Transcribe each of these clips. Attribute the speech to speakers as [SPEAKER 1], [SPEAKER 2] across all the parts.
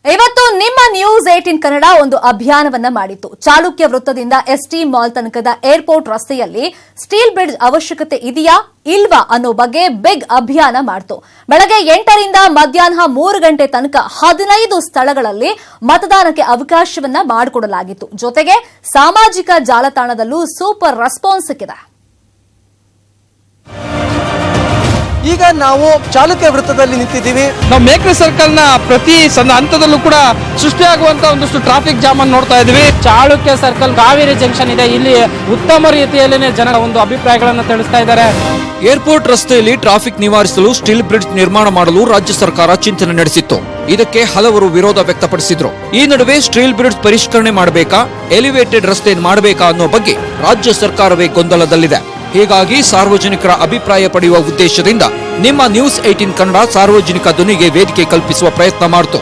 [SPEAKER 1] ಇವತ್ತು ನಿಮ್ಮ ನ್ಯೂಸ್ 18 ಕನ್ನಡ ಒಂದು ಅಭಿಯಾನವನ್ನ ಮಾಡಿತ್ತು. ಚಾಲುಕ್ಯ ವೃತ್ತದಿಂದ ಎಸ್ಟಿ ಮಾಲ್ ತನಕದ ಏರ್ಪೋರ್ಟ್ ರಸ್ತೆಯಲ್ಲಿ ಸ್ಟೀಲ್ ಬ್ರಿಡ್ಜ್ ಅವಶ್ಯಕತೆ ಇದೆಯಾ ಇಲ್ವಾ ಅನ್ನೋ ಬಗ್ಗೆ ಬಿಗ್ ಅಭಿಯಾನ ಮಾಡಿತು. ಬೆಳಗ್ಗೆ 8 ರಿಂದ ಮಧ್ಯಾಹ್ನ 3 ಗಂಟೆ ತನಕ 15 ಸ್ಥಳಗಳಲ್ಲಿ ಮತದಾನಕ್ಕೆ ಅವಕಾಶವನ್ನ ಮಾಡಿಕೊಡಲಾಗಿತ್ತು. ಜೊತೆಗೆ ಸಾಮಾಜಿಕ ಜಾಲತಾಣದಲ್ಲೂ ಸೂಪರ್ ರೆಸ್ಪಾನ್ಸ್ ಸಿಕ್ಕಿದೆ.
[SPEAKER 2] ಈಗ ನಾವು ಚಾಲುಕ್ಯ ವೃತ್ತದಲ್ಲಿ ನಿಂತಿದ್ದೀವಿ.
[SPEAKER 3] ನಾವು ಮೇಕ್ರಿ ಸರ್ಕಲ್ ನ ಪ್ರತಿ ಹಂತದಲ್ಲೂ ಕೂಡ ಸೃಷ್ಟಿಯಾಗುವಂತ ಒಂದಷ್ಟು ಟ್ರಾಫಿಕ್ ಜಾಮ್ ಅನ್ನು ನೋಡ್ತಾ ಇದ್ದೀವಿ.
[SPEAKER 4] ಚಾಲುಕ್ಯ ಸರ್ಕಲ್ ಕಾವೇರಿ ಜಂಕ್ಷನ್ ಇದೆ, ಇಲ್ಲಿ ಉತ್ತಮ ರೀತಿಯಲ್ಲಿ ಜನ ಒಂದು ಅಭಿಪ್ರಾಯಗಳನ್ನು ತಿಳಿಸ್ತಾ ಇದ್ದಾರೆ.
[SPEAKER 5] ಏರ್ಪೋರ್ಟ್ ರಸ್ತೆಯಲ್ಲಿ ಟ್ರಾಫಿಕ್ ನಿವಾರಿಸಲು ಸ್ಟೀಲ್ ಬ್ರಿಡ್ಜ್ ನಿರ್ಮಾಣ ಮಾಡಲು ರಾಜ್ಯ ಸರ್ಕಾರ ಚಿಂತನೆ ನಡೆಸಿತ್ತು. ಇದಕ್ಕೆ ಹಲವರು ವಿರೋಧ ವ್ಯಕ್ತಪಡಿಸಿದ್ರು. ಈ ನಡುವೆ ಸ್ಟೀಲ್ ಬ್ರಿಡ್ಜ್ ಪರಿಷ್ಕರಣೆ ಮಾಡಬೇಕಾ, ಎಲಿವೇಟೆಡ್ ರಸ್ತೆ ಮಾಡಬೇಕಾ ಅನ್ನೋ ಬಗ್ಗೆ ರಾಜ್ಯ ಸರ್ಕಾರವೇ ಗೊಂದಲದಲ್ಲಿದೆ. ಹೀಗಾಗಿ ಸಾರ್ವಜನಿಕರ ಅಭಿಪ್ರಾಯ ಪಡೆಯುವ ಉದ್ದೇಶದಿಂದ ನಿಮ್ಮ ನ್ಯೂಸ್ 18 ಕನ್ನಡ ಸಾರ್ವಜನಿಕ ಧ್ವನಿಗೆ ವೇದಿಕೆ ಕಲ್ಪಿಸುವ ಪ್ರಯತ್ನ ಮಾಡಿತು.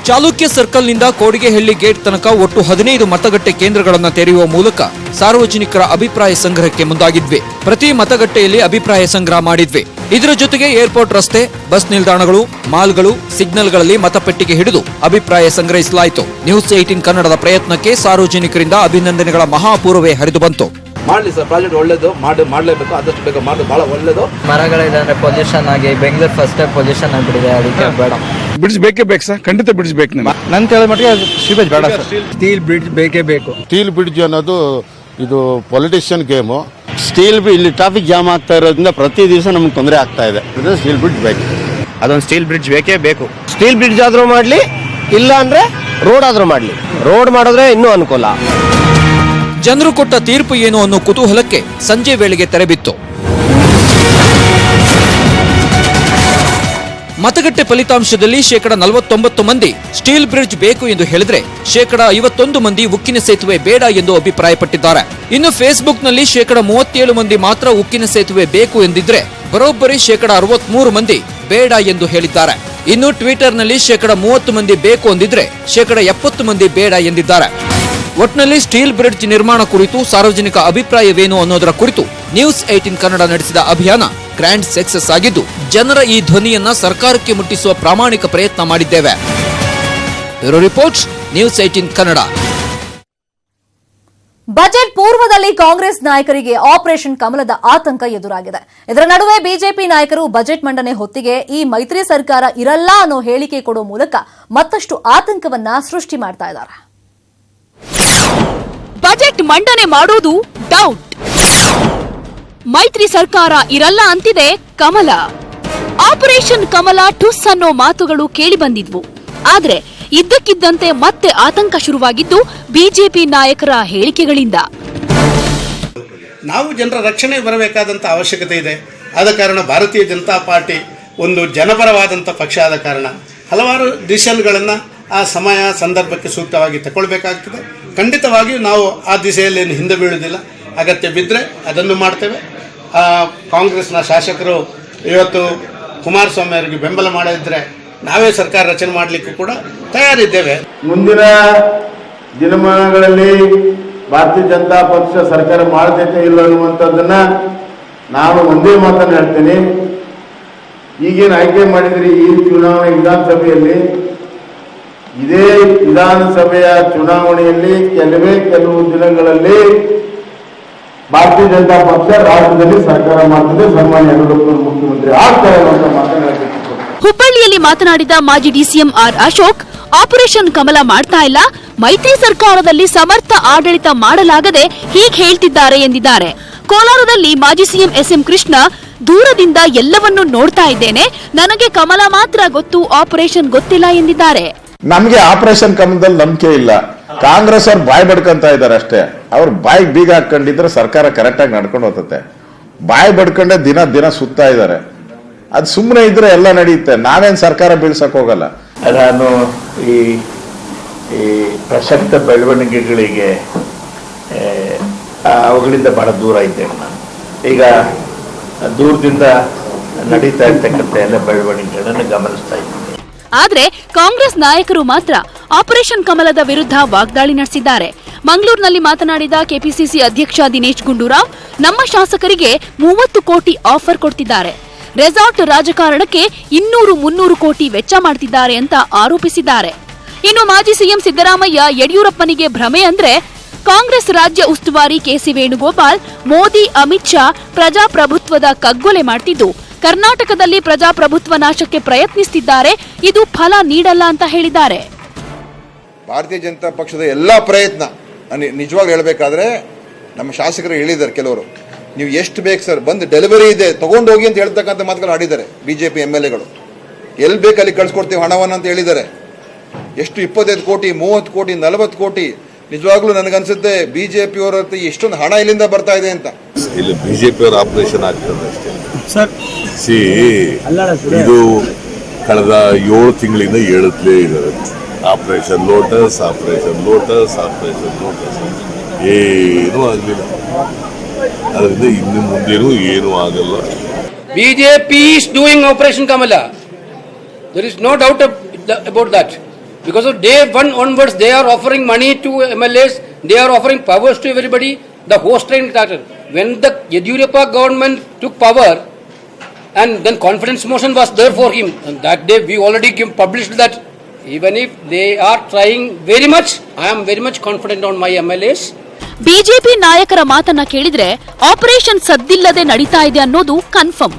[SPEAKER 5] ಚಾಲುಕ್ಯ ಸರ್ಕಲ್ನಿಂದ ಕೋಡಿಗೆಹಳ್ಳಿ ಗೇಟ್ ತನಕ ಒಟ್ಟು 15 ಮತಗಟ್ಟೆ ಕೇಂದ್ರಗಳನ್ನು ತೆರೆಯುವ ಮೂಲಕ ಸಾರ್ವಜನಿಕರ ಅಭಿಪ್ರಾಯ ಸಂಗ್ರಹಕ್ಕೆ ಮುಂದಾಗಿದ್ವಿ. ಪ್ರತಿ ಮತಗಟ್ಟೆಯಲ್ಲಿ ಅಭಿಪ್ರಾಯ ಸಂಗ್ರಹ ಮಾಡಿದ್ವಿ. ಇದರ ಜೊತೆಗೆ ಏರ್ಪೋರ್ಟ್ ರಸ್ತೆ, ಬಸ್ ನಿಲ್ದಾಣಗಳು, ಮಾಲ್ಗಳು, ಸಿಗ್ನಲ್ಗಳಲ್ಲಿ ಮತಪೆಟ್ಟಿಗೆ ಹಿಡಿದು ಅಭಿಪ್ರಾಯ ಸಂಗ್ರಹಿಸಲಾಯಿತು. ನ್ಯೂಸ್ 18 ಕನ್ನಡದ ಪ್ರಯತ್ನಕ್ಕೆ ಸಾರ್ವಜನಿಕರಿಂದ ಅಭಿನಂದನೆಗಳ ಮಹಾಪೂರ್ವೇ ಹರಿದು ಬಂತು.
[SPEAKER 6] ಮಾಡಲಿ ಸರ್, ಪ್ರಾಜೆಕ್ಟ್ ಒಳ್ಳೇದು, ಮಾಡಲೇಬೇಕು, ಆದಷ್ಟು ಬೇಗ ಮಾಡೋದು ಬಹಳ ಒಳ್ಳೇದು.
[SPEAKER 7] ಮರಗಳಿದೆ ಅಂದ್ರೆ ಪೊಲ್ಯೂಷನ್ ಆಗಿ ಬೆಂಗಳೂರು ಫಸ್ಟ್ ಪೊಲ್ಯೂಷನ್ ಆಗ್ಬಿಟ್ಟಿದೆ, ಅದಕ್ಕೆ ಬೇಡ.
[SPEAKER 3] ಬ್ರಿಡ್ಜ್ ಬೇಕೇ ಬೇಕು ಸರ್, ಖಂಡಿತ ಬ್ರಿಡ್ಜ್ ಬೇಕು.
[SPEAKER 4] ನನ್ನ ಕೇಳಿದ ಮಟ್ಟಿಗೆ ಶಿವೇಜ್ ಬೇಡ ಸರ್,
[SPEAKER 7] ಸ್ಟೀಲ್ ಬ್ರಿಡ್ಜ್ ಬೇಕೇ ಬೇಕು.
[SPEAKER 8] ಸ್ಟೀಲ್ ಬ್ರಿಡ್ಜ್ ಅನ್ನೋದು ಇದು ಪೊಲಿಟಿಷಿಯನ್ ಗೇಮು. ಸ್ಟೀಲ್ ಇಲ್ಲಿ ಟ್ರಾಫಿಕ್ ಜಾಮ್ ಆಗ್ತಾ ಇರೋದ್ರಿಂದ ಪ್ರತಿ ದಿವಸ ನಮ್ಗೆ ತೊಂದರೆ ಆಗ್ತಾ ಇದೆ. ಸ್ಟೀಲ್ ಬ್ರಿಡ್ಜ್ ಬೇಕು,
[SPEAKER 6] ಅದೊಂದು ಸ್ಟೀಲ್ ಬ್ರಿಡ್ಜ್ ಬೇಕೇ ಬೇಕು.
[SPEAKER 2] ಸ್ಟೀಲ್ ಬ್ರಿಡ್ಜ್ ಆದ್ರೂ ಮಾಡ್ಲಿ, ಇಲ್ಲ ಅಂದ್ರೆ ರೋಡ್ ಆದ್ರೂ ಮಾಡ್ಲಿ. ರೋಡ್ ಮಾಡಿದ್ರೆ ಇನ್ನೂ ಅನುಕೂಲ.
[SPEAKER 5] ಜನರು ಕೊಟ್ಟ ತೀರ್ಪು ಏನು ಅನ್ನೋ ಕುತೂಹಲಕ್ಕೆ ಸಂಜೆ ವೇಳೆಗೆ ತೆರೆಬಿತ್ತು. ಮತಗಟ್ಟೆ ಫಲಿತಾಂಶದಲ್ಲಿ 49% ಮಂದಿ ಸ್ಟೀಲ್ ಬ್ರಿಡ್ಜ್ ಬೇಕು ಎಂದು ಹೇಳಿದ್ರೆ 51 ಮಂದಿ ಉಕ್ಕಿನ ಸೇತುವೆ ಬೇಡ ಎಂದು ಅಭಿಪ್ರಾಯಪಟ್ಟಿದ್ದಾರೆ. ಇನ್ನು ಫೇಸ್ಬುಕ್ನಲ್ಲಿ 37 ಮಂದಿ ಮಾತ್ರ ಉಕ್ಕಿನ ಸೇತುವೆ ಬೇಕು ಎಂದಿದ್ರೆ ಬರೋಬ್ಬರಿ 63 ಮಂದಿ ಬೇಡ ಎಂದು ಹೇಳಿದ್ದಾರೆ. ಇನ್ನು ಟ್ವಿಟರ್ನಲ್ಲಿ 30 ಮಂದಿ ಬೇಕು ಎಂದಿದ್ರೆ 70 ಮಂದಿ ಬೇಡ ಎಂದಿದ್ದಾರೆ. ಒಟ್ನಲ್ಲಿ ಸ್ಟೀಲ್ ಬ್ರಿಡ್ಜ್ ನಿರ್ಮಾಣ ಕುರಿತು ಸಾರ್ವಜನಿಕ ಅಭಿಪ್ರಾಯವೇನು ಅನ್ನೋದರ ಕುರಿತು ನ್ಯೂಸ್ 18 ಕನ್ನಡ ನಡೆಸಿದ ಅಭಿಯಾನ ಗ್ರ್ಯಾಂಡ್ ಸಕ್ಸಸ್ ಆಗಿದ್ದು, ಜನರ ಈ ಧ್ವನಿಯನ್ನ ಸರ್ಕಾರಕ್ಕೆ ಮುಟ್ಟಿಸುವ ಪ್ರಾಮಾಣಿಕ ಪ್ರಯತ್ನ ಮಾಡಿದ್ದೇವೆ. Bureau report, news 18 Kannada.
[SPEAKER 1] Budget ಪೂರ್ವದಲ್ಲಿ ಕಾಂಗ್ರೆಸ್ ನಾಯಕರಿಗೆ ಆಪರೇಷನ್ ಕಮಲದ ಆತಂಕ ಎದುರಾಗಿದೆ. ಇದರ ನಡುವೆ ಬಿಜೆಪಿ ನಾಯಕರು ಬಜೆಟ್ ಮಂಡನೆ ಹೊತ್ತಿಗೆ ಈ ಮೈತ್ರಿ ಸರ್ಕಾರ ಇರಲ್ಲ ಅನ್ನೋ ಹೇಳಿಕೆ ಕೊಡೋ ಮೂಲಕ ಮತ್ತಷ್ಟು ಆತಂಕವನ್ನ ಸೃಷ್ಟಿ ಮಾಡ್ತಾ ಇದ್ದಾರೆ.
[SPEAKER 9] ಬಜೆಟ್ ಮಂಡನೆ ಮಾಡೋದು ಡೌಟ್. ಮೈತ್ರಿ ಸರ್ಕಾರ ಇರಲ್ಲ ಅಂತಿದೆ ಕಮಲ. ಆಪರೇಷನ್ ಕಮಲ ಟುಸ್ ಅನ್ನೋ ಮಾತುಗಳು ಕೇಳಿ ಬಂದಿದ್ವು. ಆದ್ರೆ ಇದ್ದಕ್ಕಿದ್ದಂತೆ ಮತ್ತೆ ಆತಂಕ ಶುರುವಾಗಿದ್ದು ಬಿಜೆಪಿ ನಾಯಕರ ಹೇಳಿಕೆಗಳಿಂದ.
[SPEAKER 10] ನಾವು ಜನರ ರಕ್ಷಣೆ ಬರಬೇಕಾದಂತ ಅವಶ್ಯಕತೆ ಇದೆ. ಆದ ಕಾರಣ ಭಾರತೀಯ ಜನತಾ ಪಾರ್ಟಿ ಒಂದು ಜನಪರವಾದಂಥ ಪಕ್ಷ ಆದ ಕಾರಣ ಹಲವಾರು ಡಿಸಿಷನ್ಗಳನ್ನು ಆ ಸಮಯ ಸಂದರ್ಭಕ್ಕೆ ಸೂಕ್ತವಾಗಿ ತಗೊಳ್ಬೇಕಾಗ್ತದೆ. ಖಂಡಿತವಾಗಿಯೂ ನಾವು ಆ ದಿಸೆಯಲ್ಲಿ ಹಿಂದೆ ಬೀಳುವುದಿಲ್ಲ. ಅಗತ್ಯ ಬಿದ್ದರೆ ಅದನ್ನು ಮಾಡ್ತೇವೆ. ಕಾಂಗ್ರೆಸ್ನ ಶಾಸಕರು ಇವತ್ತು ಕುಮಾರಸ್ವಾಮಿ ಅವರಿಗೆ ಬೆಂಬಲ ಮಾಡಿದ್ರೆ ನಾವೇ ಸರ್ಕಾರ ರಚನೆ ಮಾಡಲಿಕ್ಕೆ ಕೂಡ ತಯಾರಿದ್ದೇವೆ.
[SPEAKER 8] ಮುಂದಿನ ದಿನಮಾನಗಳಲ್ಲಿ ಭಾರತೀಯ ಜನತಾ ಪಕ್ಷ ಸರ್ಕಾರ ಮಾಡತೈತೆ ಇಲ್ಲ ಅನ್ನುವಂಥದ್ದನ್ನ ನಾನು ಒಂದೇ ಮಾತನ್ನು ಹೇಳ್ತೇನೆ. ಈಗೇನು ಆಯ್ಕೆ ಮಾಡಿದ್ರಿ ಈ ಚುನಾವಣೆ ವಿಧಾನಸಭೆಯಲ್ಲಿ, ಇದೇ ವಿಧಾನಸಭೆಯ ಚುನಾವಣೆಯಲ್ಲಿ ಕೆಲವು ದಿನಗಳಲ್ಲಿ ಭಾರತೀಯ ಜನತಾ ಪಕ್ಷ ರಾಜ್ಯದಲ್ಲಿ ಸರ್ಕಾರ ಮಾಡ್ತದೆ, ಸನ್ಮಾನ್ಯ ಯಡಿಯೂರಪ್ಪ ಮುಖ್ಯಮಂತ್ರಿ ಆಗ್ತಾರೆ ಅಂತ ಮಾತನಾಡಬೇಕು.
[SPEAKER 9] ಹುಬ್ಬಳ್ಳಿಯಲ್ಲಿ ಮಾತನಾಡಿದ ಮಾಜಿ ಡಿಸಿಎಂ ಆರ್ ಅಶೋಕ್, ಆಪರೇಷನ್ ಕಮಲ ಮಾಡ್ತಾ ಇಲ್ಲ, ಮೈತ್ರಿ ಸರ್ಕಾರದಲ್ಲಿ ಸಮರ್ಥ ಆಡಳಿತ ಮಾಡಲಾಗದೆ ಹೀಗೆ ಹೇಳ್ತಿದ್ದಾರೆ ಎಂದಿದ್ದಾರೆ. ಕೋಲಾರದಲ್ಲಿ ಮಾಜಿ ಸಿಎಂ ಎಸ್ಎಂ ಕೃಷ್ಣ, ದೂರದಿಂದ ಎಲ್ಲವನ್ನೂ ನೋಡ್ತಾ ಇದ್ದೇನೆ, ನನಗೆ ಕಮಲ ಮಾತ್ರ ಗೊತ್ತು, ಆಪರೇಷನ್ ಗೊತ್ತಿಲ್ಲ ಎಂದಿದ್ದಾರೆ.
[SPEAKER 8] ನಮ್ಗೆ ಆಪರೇಷನ್ ಕಮಲದಲ್ಲಿ ನಂಬಿಕೆ ಇಲ್ಲ. ಕಾಂಗ್ರೆಸ್ ಅವ್ರು ಬಾಯ್ ಬಡ್ಕೊಂತ ಇದಾರೆ ಅಷ್ಟೇ. ಅವ್ರು ಬಾಯಿಗೆ ಬೀಗ ಹಾಕೊಂಡಿದ್ರೆ ಸರ್ಕಾರ ಕರೆಕ್ಟ್ ಆಗಿ ನಡ್ಕೊಂಡು ಹೋಗುತ್ತೆ. ಬಾಯ್ ಬಡ್ಕೊಂಡೆ ದಿನ ಸುತ್ತಾ ಇದಾರೆ. ಅದು ಸುಮ್ಮನೆ ಇದ್ರೆ ಎಲ್ಲ ನಡೆಯುತ್ತೆ. ನಾವೇನ್ ಸರ್ಕಾರ ಬೀಳ್ಸಕ್ ಹೋಗಲ್ಲ.
[SPEAKER 11] ನಾನು ಈ ಪ್ರಸಕ್ತ ಬೆಳವಣಿಗೆಗಳಿಗೆ ಅವುಗಳಿಂದ ಬಹಳ ದೂರ ಇದ್ದೇನೆ. ನಾನು ಈಗ ದೂರದಿಂದ ನಡೀತಾ ಇರ್ತಕ್ಕಂಥ ಎಲ್ಲ ಬೆಳವಣಿಗೆಗಳನ್ನು ಗಮನಿಸ್ತಾ ಇದ್ದೀನಿ.
[SPEAKER 9] ಆದ್ರೆ ಕಾಂಗ್ರೆಸ್ ನಾಯಕರು ಮಾತ್ರ ಆಪರೇಷನ್ ಕಮಲದ ವಿರುದ್ಧ ವಾಗ್ದಾಳಿ ನಡೆಸಿದ್ದಾರೆ. ಮಂಗಳೂರಿನಲ್ಲಿ ಮಾತನಾಡಿದ ಕೆಪಿಸಿಸಿ ಅಧ್ಯಕ್ಷ ದಿನೇಶ್ ಗುಂಡೂರಾವ್, ನಮ್ಮ ಶಾಸಕರಿಗೆ 30 ಕೋಟಿ ಆಫರ್ ಕೊಡ್ತಿದ್ದಾರೆ. ರೆಸಾರ್ಟ್ ರಾಜಕಾರಣಕ್ಕೆ 200-300 ಕೋಟಿ ವೆಚ್ಚ ಮಾಡ್ತಿದ್ದಾರೆ ಅಂತ ಆರೋಪಿಸಿದ್ದಾರೆ. ಇನ್ನು ಮಾಜಿ ಸಿಎಂ ಸಿದ್ದರಾಮಯ್ಯ ಯಡಿಯೂರಪ್ಪನಿಗೆ ಭ್ರಮೆ ಅಂದ್ರೆ ಕಾಂಗ್ರೆಸ್ ರಾಜ್ಯ ಉಸ್ತುವಾರಿ ಕೆಸಿ ವೇಣುಗೋಪಾಲ್ ಮೋದಿ ಅಮಿತ್ ಶಾ ಪ್ರಜಾಪ್ರಭುತ್ವದ ಕಗ್ಗೊಲೆ ಮಾಡ್ತಿದ್ದು ಕರ್ನಾಟಕದಲ್ಲಿ ಪ್ರಜಾಪ್ರಭುತ್ವ ನಾಶಕ್ಕೆ ಪ್ರಯತ್ನಿಸುತ್ತಿದ್ದಾರೆ, ಇದು ಫಲ ನೀಡಲ್ಲ ಅಂತ ಹೇಳಿದ್ದಾರೆ.
[SPEAKER 12] ಭಾರತೀಯ ಜನತಾ ಪಕ್ಷದ ಎಲ್ಲ ಪ್ರಯತ್ನ ನಿಜವಾಗ್ಲೂ ಹೇಳಬೇಕಾದ್ರೆ ನಮ್ಮ ಶಾಸಕರು ಹೇಳಿದ್ದಾರೆ, ಕೆಲವರು ನೀವು ಎಷ್ಟು ಬೇಕು ಸರ್ ಬಂದು ಡೆಲಿವರಿ ಇದೆ ತಗೊಂಡೋಗಿ ಅಂತ ಹೇಳ್ತಕ್ಕಂಥ ಮಾತುಗಳು ಆಡಿದ್ದಾರೆ. ಬಿಜೆಪಿ MLAಗಳು ಎಲ್ಲಿ ಬೇಕು ಅಲ್ಲಿ ಕಳ್ಸಿಕೊಡ್ತೀವಿ ಹಣವನ್ನು ಅಂತ ಹೇಳಿದ್ದಾರೆ. ಎಷ್ಟು 25 ಕೋಟಿ 30 ಕೋಟಿ 40 ಕೋಟಿ ನಿಜವಾಗ್ಲೂ ನನಗನ್ಸುತ್ತೆ ಬಿಜೆಪಿ ಅವರ ಎಷ್ಟೊಂದು ಹಣ ಇಲ್ಲಿಂದ ಬರ್ತಾ ಇದೆ ಅಂತ.
[SPEAKER 13] ಇಲ್ಲಿ ಬಿಜೆಪಿ ಅವರ ಆಪರೇಷನ್ ಆಗ್ತದೆ ಅಷ್ಟೇ ಸರ್. ಇದು ಕಳೆದ 7 ತಿಂಗಳಿಂದ ಹೇಳುತ್ತಲೇ ಇದ್ದಾರೆ, operation lotus operation lotus operation lotus, ಏನೂ ಆಗಲಿಲ್ಲ. ಅದರಿಂದ ಇನ್ನು ಮುಂದೇನು ಏನೂ ಆಗಲ್ಲ.
[SPEAKER 3] BJP is doing Operation Kamala. There is no doubt about that. Because of day one onwards, they are offering money to MLAs, they are offering powers to everybody, the host train started. When the Yediyurappa government took power, and then confidence motion was there for him, and that day we already published that even if they are trying very much, I am very much confident on my MLAs.
[SPEAKER 9] BJP ನಾಯಕರ ಮಾತನ್ನ ಕೇಳಿದ್ರೆ operation ಸದ್ದಿಲ್ಲದೆ ನಡೀತಾ ಇದೆ ಅನ್ನೋದು confirm.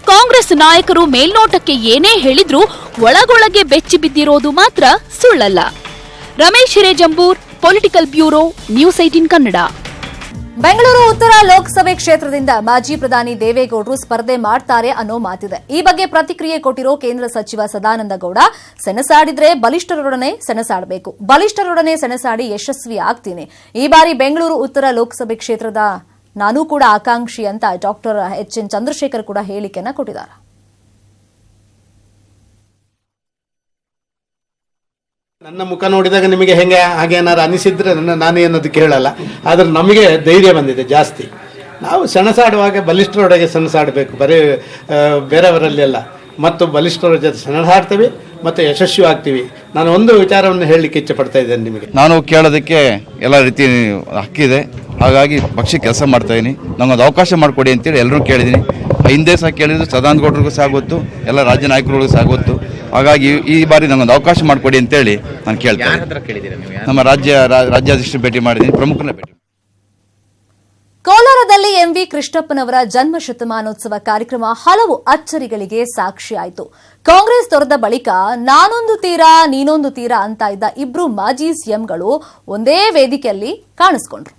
[SPEAKER 9] Congress ನಾಯಕರು ಮೇಲ್ನೋಟಕ್ಕೆ ಏನೇ ಹೇಳಿದ್ರೂ ಒಳಗೊಳಗೆ ಬೆಚ್ಚಿ ಬಿದ್ದಿರೋದು ಮಾತ್ರ ಸುಳ್ಳಲ್ಲ. Ramesh Hirejambur, political bureau, news 18 Kannada.
[SPEAKER 1] Bengaluru ಉತ್ತರ ಲೋಕಸಭೆ ಕ್ಷೇತ್ರದಿಂದ ಮಾಜಿ ಪ್ರಧಾನಿ ದೇವೇಗೌಡರು ಸ್ಪರ್ಧೆ ಮಾಡ್ತಾರೆ ಅನ್ನೋ ಮಾತಿದೆ. ಈ ಬಗ್ಗೆ ಪ್ರತಿಕ್ರಿಯೆ ಕೊಟ್ಟಿರೋ ಕೇಂದ್ರ ಸಚಿವ ಸದಾನಂದ ಗೌಡ, ಸೆಣಸಾಡಿದ್ರೆ ಬಲಿಷ್ಠರೊಡನೆ ಸೆಣಸಾಡಬೇಕು, ಬಲಿಷ್ಠರೊಡನೆ ಸೆಣಸಾಡಿ ಯಶಸ್ವಿ ಆಗ್ತೀನಿ. ಈ ಬಾರಿ ಬೆಂಗಳೂರು ಉತ್ತರ ಲೋಕಸಭೆ ಕ್ಷೇತ್ರದ ನಾನು ಕೂಡ ಆಕಾಂಕ್ಷಿ ಅಂತ ಡಾಕ್ಟರ್ HN ಚಂದ್ರಶೇಖರ್ ಕೂಡ ಹೇಳಿಕೆಯನ್ನ ಕೊಟ್ಟಿದ್ದಾರೆ.
[SPEAKER 10] ನನ್ನ ಮುಖ ನೋಡಿದಾಗ ನಿಮಗೆ ಹಾಗೇನಾರು ಅನಿಸಿದ್ರೆ ನಾನೇನದಕ್ಕೆ ಹೇಳಲ್ಲ. ಆದರೆ ನಮಗೆ ಧೈರ್ಯ ಬಂದಿದೆ ಜಾಸ್ತಿ. ನಾವು ಸೆಣಸಾಡುವಾಗ ಬಲಿಷ್ಠರೊಳಗೆ ಸೆಣಸಾಡಬೇಕು, ಬರೀ ಬೇರೆಯವರಲ್ಲೆಲ್ಲ. ಮತ್ತು ಬಲಿಷ್ಠರ ಜೊತೆ ಸೆಣಸಾಡ್ತೀವಿ ಮತ್ತು ಯಶಸ್ವಿ ಆಗ್ತೀವಿ. ನಾನು ಒಂದು ವಿಚಾರವನ್ನು ಹೇಳಲಿಕ್ಕೆ ಇಚ್ಛೆ ಪಡ್ತಾ ಇದ್ದೇನೆ ನಿಮಗೆ.
[SPEAKER 14] ನಾನು ಕೇಳೋದಕ್ಕೆ ಎಲ್ಲ ರೀತಿ ಹಕ್ಕಿದೆ, ಹಾಗಾಗಿ ಪಕ್ಷಕ್ಕೆ ಕೆಲಸ ಮಾಡ್ತಾ ಇದ್ದೀನಿ. ನನಗೊಂದು ಅವಕಾಶ ಮಾಡಿಕೊಡಿ ಅಂತೇಳಿ ಎಲ್ಲರೂ ಕೇಳಿದ್ದೀನಿ. ಹಿಂದೆ ಸಹ ಕೇಳಿದ್ರು, ಸದಾನಂದ ಗೌಡರಿಗೂ ಸಹ ಗೊತ್ತು, ಎಲ್ಲ ರಾಜ್ಯ ನಾಯಕರಿಗೂ ಸಹ ಗೊತ್ತು. ಹಾಗಾಗಿ ಈ ಬಾರಿ ನನಗೊಂದು ಅವಕಾಶ ಮಾಡಿಕೊಡಿ ಅಂತೇಳಿ ನಾನು ಕೇಳ್ತೇನೆ. ನಮ್ಮ ರಾಜ್ಯಾಧ್ಯಕ್ಷರು ಭೇಟಿ ಮಾಡಿದ್ದೀನಿ, ಪ್ರಮುಖನ ಭೇಟಿ.
[SPEAKER 1] ಕೋಲಾರದಲ್ಲಿ MV ಕೃಷ್ಣಪ್ಪನವರ ಜನ್ಮ ಶತಮಾನೋತ್ಸವ ಕಾರ್ಯಕ್ರಮ ಹಲವು ಅಚ್ಚರಿಗಳಿಗೆ ಸಾಕ್ಷಿಯಾಯಿತು. ಕಾಂಗ್ರೆಸ್ ತೊರೆದ ಬಳಿಕ ನಾನೊಂದು ತೀರಾ ನೀನೊಂದು ತೀರಾ ಅಂತ ಇದ್ದ ಇಬ್ರು ಮಾಜಿ ಸಿಎಂಗಳು ಒಂದೇ ವೇದಿಕೆಯಲ್ಲಿ ಕಾಣಿಸಿಕೊಂಡ್ರು.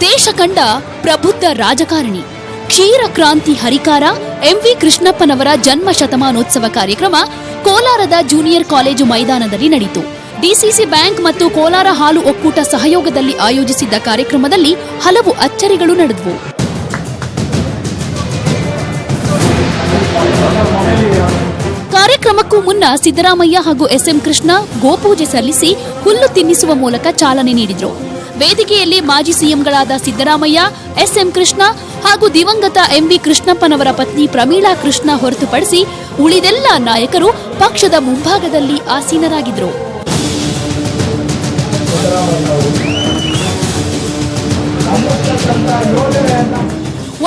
[SPEAKER 9] ದೇಶ ಕಂಡ ಪ್ರಬುದ್ಧ ರಾಜಕಾರಣಿ, ಕ್ಷೀರ ಕ್ರಾಂತಿ ಹರಿಕಾರ MV ಕೃಷ್ಣಪ್ಪನವರ ಜನ್ಮ ಶತಮಾನೋತ್ಸವ ಕಾರ್ಯಕ್ರಮ ಕೋಲಾರದ ಜೂನಿಯರ್ ಕಾಲೇಜು ಮೈದಾನದಲ್ಲಿ ನಡೆಯಿತು. ಡಿಸಿಸಿ ಬ್ಯಾಂಕ್ ಮತ್ತು ಕೋಲಾರ ಹಾಲು ಒಕ್ಕೂಟ ಸಹಯೋಗದಲ್ಲಿ ಆಯೋಜಿಸಿದ್ದ ಕಾರ್ಯಕ್ರಮದಲ್ಲಿ ಹಲವು ಅಚ್ಚರಿಗಳು ನಡೆದವು. ಕಾರ್ಯಕ್ರಮಕ್ಕೂ ಮುನ್ನ ಸಿದ್ದರಾಮಯ್ಯ ಹಾಗೂ SM ಕೃಷ್ಣ ಗೋಪೂಜೆ ಸಲ್ಲಿಸಿ ಹುಲ್ಲು ತಿನ್ನಿಸುವ ಮೂಲಕ ಚಾಲನೆ ನೀಡಿದರು. ವೇದಿಕೆಯಲ್ಲಿ ಮಾಜಿ ಸಿಎಂಗಳಾದ ಸಿದ್ದರಾಮಯ್ಯ, SM ಕೃಷ್ಣ ಹಾಗೂ ದಿವಂಗತ MV ಕೃಷ್ಣಪ್ಪನವರ ಪತ್ನಿ ಪ್ರಮೀಳಾ ಕೃಷ್ಣ ಹೊರತುಪಡಿಸಿ ಉಳಿದೆಲ್ಲ ನಾಯಕರು ಪಕ್ಷದ ಮುಂಭಾಗದಲ್ಲಿ ಆಸೀನರಾಗಿದ್ದರು.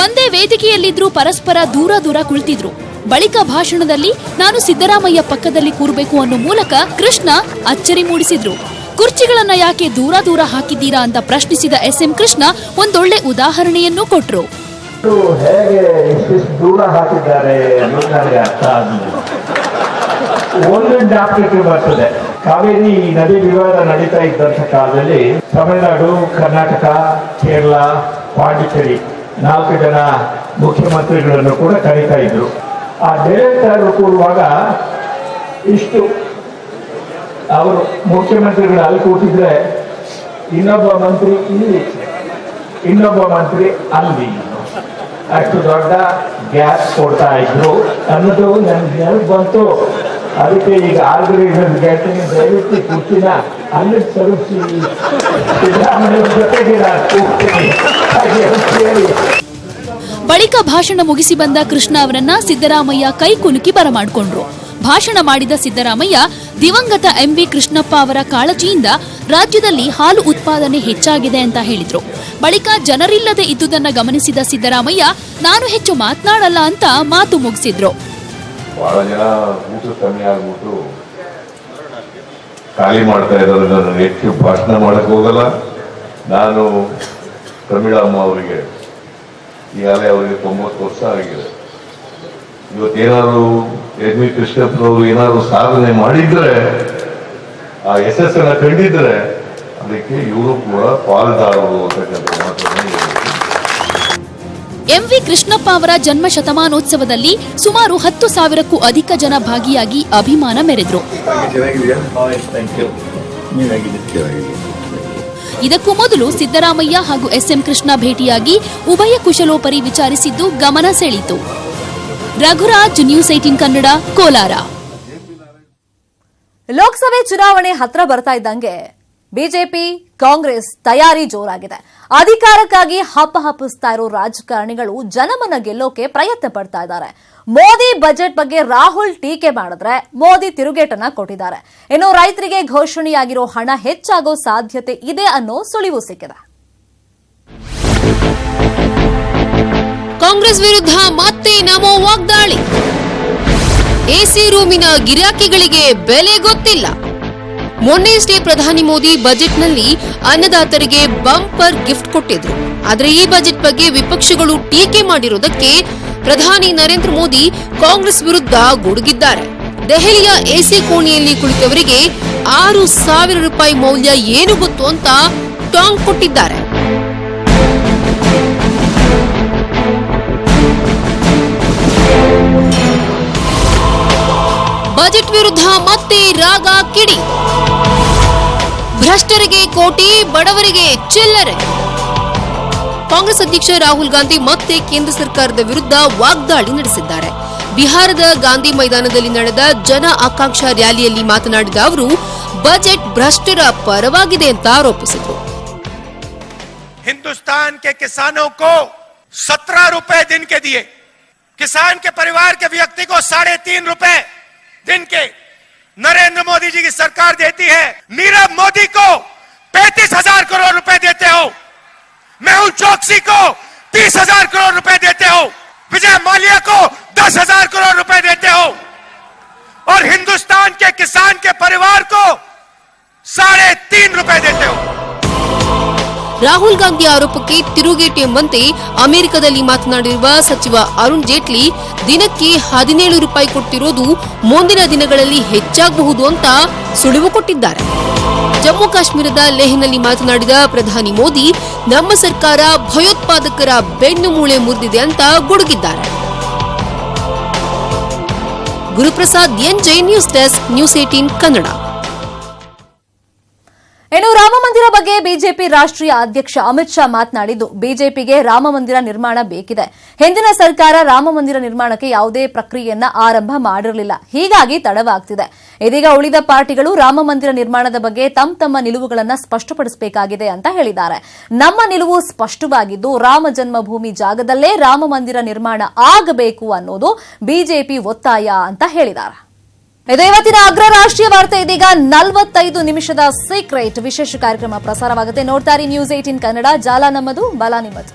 [SPEAKER 9] ಒಂದೇ ವೇದಿಕೆಯಲ್ಲಿದ್ರೂ ಪರಸ್ಪರ ದೂರ ದೂರ ಕುಳಿತಿದ್ರು. ಬಳಿಕ ಭಾಷಣದಲ್ಲಿ ನಾನು ಸಿದ್ದರಾಮಯ್ಯ ಪಕ್ಕದಲ್ಲಿ ಕೂರಬೇಕು ಅನ್ನೋ ಮೂಲಕ ಕೃಷ್ಣ ಅಚ್ಚರಿ ಮೂಡಿಸಿದ್ರು. ಕುರ್ಚಿಗಳನ್ನ ಯಾಕೆ ದೂರ ದೂರ ಹಾಕಿದ್ದೀರಾ ಅಂತ ಪ್ರಶ್ನಿಸಿದ SM ಕೃಷ್ಣ ಒಂದೊಳ್ಳೆ ಉದಾಹರಣೆಯನ್ನು ಕೊಟ್ರು.
[SPEAKER 11] ಹೇಗೆ ಇಷ್ಟಿಷ್ಟು ದೂರ ಹಾಕಿದ್ದಾರೆ ಅನ್ನೋದಾದ್ರೆ ಅರ್ಥ ಆಗಲಿಲ್ಲ. ಒಂದು ಜ್ಞಾಪಕಕ್ಕೆ ಬರ್ತದೆ, ಕಾವೇರಿ ನದಿ ವಿವಾದ ನಡೀತಾ ಇದ್ದಂಥ ಕಾಲದಲ್ಲಿ ತಮಿಳುನಾಡು, ಕರ್ನಾಟಕ, ಕೇರಳ, ಪಾಂಡಿಚೇರಿ 4 ಜನ ಮುಖ್ಯಮಂತ್ರಿಗಳನ್ನು ಕೂಡ ಕರೀತಾ ಇದ್ರು. ಆ ಡೈರೆಕ್ಟರ್ ಕೂರುವಾಗ ಇಷ್ಟು ಅವರು ಮುಖ್ಯಮಂತ್ರಿಗಳು ಅಲ್ಲಿ ಕೂತಿದ್ರೆ ಇನ್ನೊಬ್ಬ ಮಂತ್ರಿ ಇಲ್ಲಿ, ಇನ್ನೊಬ್ಬ ಮಂತ್ರಿ ಅಲ್ಲಿ, ಅಷ್ಟು ದೊಡ್ಡ ಗ್ಯಾಪ್ ಕೊಡ್ತಾ ಇದ್ರು ಅನ್ನೋದು ನನ್ಗೆ ನೆನಪು ಬಂತು. ಅದಕ್ಕೆ ಈಗ ಆರ್ಗನೈಸರ್ ಗೆಟ್ಟಿನ ದಯವಿಟ್ಟು ಕೂತಿನ ಅಲ್ಲಿ ಸರಿಸಿ ಸಿದ್ದರಾಮಯ್ಯ ಜೊತೆಗೆ ಕೂಗ್ತೀನಿ ಹಾಗೆ ಹೇಳಿ.
[SPEAKER 9] ಬಳಿಕ ಭಾಷಣ ಮುಗಿಸಿ ಬಂದ ಕೃಷ್ಣ ಅವರನ್ನ ಸಿದ್ದರಾಮಯ್ಯ ಕೈ ಕುಲುಕಿ ಬರಮಾಡಿಕೊಂಡ್ರು. ಭಾಷಣ ಮಾಡಿದ ಸಿದ್ದರಾಮಯ್ಯ ದಿವಂಗತ ಎಂವಿ ಕೃಷ್ಣಪ್ಪ ಅವರ ಕಾಳಜಿಯಿಂದ ರಾಜ್ಯದಲ್ಲಿ ಹಾಲು ಉತ್ಪಾದನೆ ಹೆಚ್ಚಾಗಿದೆ ಅಂತ ಹೇಳಿದ್ರು. ಬಳಿಕ ಜನರಿಲ್ಲದೆ ಇದ್ದುದನ್ನ ಗಮನಿಸಿದ ಸಿದ್ದರಾಮಯ್ಯ ನಾನು ಹೆಚ್ಚು ಮಾತನಾಡಲ್ಲ ಅಂತ ಮಾತು ಮುಗಿಸಿದ್ರು.
[SPEAKER 13] ಬಹಳ ಜನ ಊಟ ಕಮ್ಮಿ ಆಗ್ಬಿಟ್ಟು ಖಾಲಿ ಮಾಡ್ತಾ ಇದ್ದಾರೆ. ನಾನು ಹೆಚ್ಚು ಭಾಷಣ ಮಾಡಕ್ ಹೋಗಲ್ಲ. ನಾನು ಪ್ರಮೀಳಮ್ಮ ಅವರಿಗೆ ಈಗಾಗಲೇ ಅವರಿಗೆ 90 ವರ್ಷ ಆಗಿದೆ. ಇವತ್ತೇನಾದ್ರು ಎಂ ವಿ ಕೃಷ್ಣಪ್ಪನವರು ಏನಾದ್ರು ಸಾಧನೆ ಮಾಡಿದ್ರೆ, ಆ ಯಶಸ್ಸನ್ನ ಕಂಡಿದ್ರೆ ಅದಕ್ಕೆ ಇವರು ಕೂಡ ಪಾಲ್ದಾರರು ಅಂತಕ್ಕಂಥ ಮಾತನ್ನು ಹೇಳಿದ್ರು.
[SPEAKER 9] ಎಂವಿ ಕೃಷ್ಣಪ್ಪ ಅವರ ಜನ್ಮ ಶತಮಾನೋತ್ಸವದಲ್ಲಿ ಸುಮಾರು 10,000ಕ್ಕೂ ಅಧಿಕ ಜನ ಭಾಗಿಯಾಗಿ ಅಭಿಮಾನ ಮೆರೆದ್ರು. ಇದಕ್ಕೂ ಮೊದಲು ಸಿದ್ದರಾಮಯ್ಯ ಹಾಗೂ ಎಸ್ಎಂ ಕೃಷ್ಣ ಭೇಟಿಯಾಗಿ ಉಭಯ ಕುಶಲೋಪರಿ ವಿಚಾರಿಸಿದ್ದು ಗಮನ ಸೆಳೆಯಿತು. ರಘುರಾಜ್, ನ್ಯೂಸ್ 18 ಕನ್ನಡ, ಕೋಲಾರ.
[SPEAKER 1] ಲೋಕಸಭೆ ಚುನಾವಣೆ ಹತ್ರ ಬರ್ತಾ ಇದ್ದಂಗೆ ಬಿಜೆಪಿ ಕಾಂಗ್ರೆಸ್ ತಯಾರಿ ಜೋರಾಗಿದೆ. ಅಧಿಕಾರಕ್ಕಾಗಿ ಹಪ್ಪಹಪ್ಪಿಸ್ತಾ ಇರೋ ರಾಜಕಾರಣಿಗಳು ಜನಮನ ಗೆಲ್ಲೋಕೆ ಪ್ರಯತ್ನ ಪಡ್ತಾ ಇದ್ದಾರೆ. ಮೋದಿ ಬಜೆಟ್ ಬಗ್ಗೆ ರಾಹುಲ್ ಟೀಕೆ ಮಾಡಿದ್ರೆ ಮೋದಿ ತಿರುಗೇಟನ್ನ ಕೊಟ್ಟಿದ್ದಾರೆ. ಇನ್ನು ರೈತರಿಗೆ ಘೋಷಣೆಯಾಗಿರೋ ಹಣ ಹೆಚ್ಚಾಗೋ ಸಾಧ್ಯತೆ ಇದೆ ಅನ್ನೋ ಸುಳಿವು ಸಿಕ್ಕಿದೆ.
[SPEAKER 9] ಕಾಂಗ್ರೆಸ್ ವಿರುದ್ಧ ಮತ್ತೆ ನಮೋ ವಾಗ್ದಾಳಿ. ಎಸಿ ರೂಮಿನ ಗಿರಾಕಿಗಳಿಗೆ ಬೆಲೆ ಗೊತ್ತಿಲ್ಲ. ಮೊನ್ನೆಯಷ್ಟೇ ಪ್ರಧಾನಿ ಮೋದಿ ಬಜೆಟ್ನಲ್ಲಿ ಅನ್ನದಾತರಿಗೆ ಬಂಪರ್ ಗಿಫ್ಟ್ ಕೊಟ್ಟಿದ್ರು. ಆದರೆ ಈ ಬಜೆಟ್ ಬಗ್ಗೆ ವಿಪಕ್ಷಗಳು ಟೀಕೆ ಮಾಡಿರುವುದಕ್ಕೆ ಪ್ರಧಾನಿ ನರೇಂದ್ರ ಮೋದಿ ಕಾಂಗ್ರೆಸ್ ವಿರುದ್ಧ ಗುಡುಗಿದ್ದಾರೆ. ದೆಹಲಿಯ ಎಸಿ ಕೋಣೆಯಲ್ಲಿ ಕುಳಿತವರಿಗೆ 6,000 ರೂಪಾಯಿ ಮೌಲ್ಯ ಏನು ಗೊತ್ತು ಅಂತ ಟಾಂಗ್ ಕೊಟ್ಟಿದ್ದಾರೆ. ಬಜೆಟ್ ವಿರುದ್ಧ ಮತ್ತೆ ರಾಗ ಕಿಡಿ. ಭ್ರಷ್ಟರಿಗೆ ಕೋಟಿ, ಬಡವರಿಗೆ ಚಿಲ್ಲರೆ. ಕಾಂಗ್ರೆಸ್ ಅಧ್ಯಕ್ಷ ರಾಹುಲ್ ಗಾಂಧಿ ಮತ್ತೆ ಕೇಂದ್ರ ಸರ್ಕಾರದ ವಿರುದ್ಧ ವಾಗ್ದಾಳಿ ನಡೆಸಿದ್ದಾರೆ. ಬಿಹಾರದ ಗಾಂಧಿ ಮೈದಾನದಲ್ಲಿ ನಡೆದ ಜನ ಆಕಾಂಕ್ಷಾ ರ್ಯಾಲಿಯಲ್ಲಿ ಮಾತನಾಡಿದ ಅವರು ಬಜೆಟ್ ಭ್ರಷ್ಟರ ಪರವಾಗಿದೆ ಅಂತ ಆರೋಪಿಸಿದರು.
[SPEAKER 15] हिंदुस्तान के किसानों को 17 रुपए दिन के दिए, किसान के परिवार के व्यक्ति को 3.5 रुपए दिन के नरेंद्र मोदी जी की सरकार देती है. नीरव मोदी को 35,000 करोड़ रुपए देते हो, मेहुल चोकसी को 30,000 करोड़ रुपए देते हो, विजय माल्या को 10,000 करोड़ रुपए देते हो और हिंदुस्तान के किसान के परिवार को 3.5 रुपए देते हो.
[SPEAKER 9] ರಾಹುಲ್ ಗಾಂಧಿ ಆರೋಪಕ್ಕೆ ತಿರುಗೇಟು ಎಂಬಂತೆ ಅಮೆರಿಕದಲ್ಲಿ ಮಾತನಾಡಿರುವ ಸಚಿವ ಅರುಣ್ ಜೇಟ್ಲಿ ದಿನಕ್ಕೆ 17 ರೂಪಾಯಿ ಕೊಟ್ಟಿರೋದು ಮುಂದಿನ ದಿನಗಳಲ್ಲಿ ಹೆಚ್ಚಾಗಬಹುದು ಅಂತ ಸುಳಿವು ಕೊಟ್ಟಿದ್ದಾರೆ. ಜಮ್ಮು ಕಾಶ್ಮೀರದ ಲೇಹ್ನಲ್ಲಿ ಮಾತನಾಡಿದ ಪ್ರಧಾನಿ ಮೋದಿ ನಮ್ಮ ಸರ್ಕಾರ ಭಯೋತ್ಪಾದಕರ ಬೆನ್ನು ಮೂಳೆ ಮುರಿದಿದೆ ಅಂತ ಗುಡುಗಿದ್ದಾರೆ. Guruprasad NJ, news desk, news 18 Kannada.
[SPEAKER 1] ಇನ್ನು ರಾಮ ಮಂದಿರ ಬಗ್ಗೆ ಬಿಜೆಪಿ ರಾಷ್ಟ್ರೀಯ ಅಧ್ಯಕ್ಷ ಅಮಿತ್ ಶಾ ಮಾತನಾಡಿದ್ದು ಬಿಜೆಪಿಗೆ ರಾಮ ಮಂದಿರ ನಿರ್ಮಾಣ ಬೇಕಿದೆ. ಹಿಂದಿನ ಸರ್ಕಾರ ರಾಮ ಮಂದಿರ ನಿರ್ಮಾಣಕ್ಕೆ ಯಾವುದೇ ಪ್ರಕ್ರಿಯೆಯನ್ನ ಆರಂಭ ಮಾಡಿರಲಿಲ್ಲ, ಹೀಗಾಗಿ ತಡವಾಗ್ತಿದೆ. ಇದೀಗ ಉಳಿದ ಪಾರ್ಟಿಗಳು ರಾಮ ಮಂದಿರ ನಿರ್ಮಾಣದ ಬಗ್ಗೆ ತಮ್ಮ ನಿಲುವುಗಳನ್ನು ಸ್ಪಷ್ಟಪಡಿಸಬೇಕಾಗಿದೆ ಅಂತ ಹೇಳಿದ್ದಾರೆ. ನಮ್ಮ ನಿಲುವು ಸ್ಪಷ್ಟವಾಗಿದ್ದು ರಾಮ ಜನ್ಮಭೂಮಿ ಜಾಗದಲ್ಲೇ ರಾಮ ಮಂದಿರ ನಿರ್ಮಾಣ ಆಗಬೇಕು ಅನ್ನೋದು ಬಿಜೆಪಿ ಒತ್ತಾಯ ಅಂತ ಹೇಳಿದ್ದಾರೆ. ಇದು ಇವತ್ತಿನ ಅಗ್ರ ರಾಷ್ಟ್ರೀಯ ವಾರ್ತೆ. ಇದೀಗ 45 ನಿಮಿಷದ ಸೀಕ್ರೆಟ್ ವಿಶೇಷ ಕಾರ್ಯಕ್ರಮ ಪ್ರಸಾರವಾಗುತ್ತೆ. ನೋಡ್ತಾರೆ ನ್ಯೂಸ್ 18 ಕನ್ನಡ. ಜಾಲ ನಮ್ಮದು, ಬಲ ನಿಮ್ಮದು.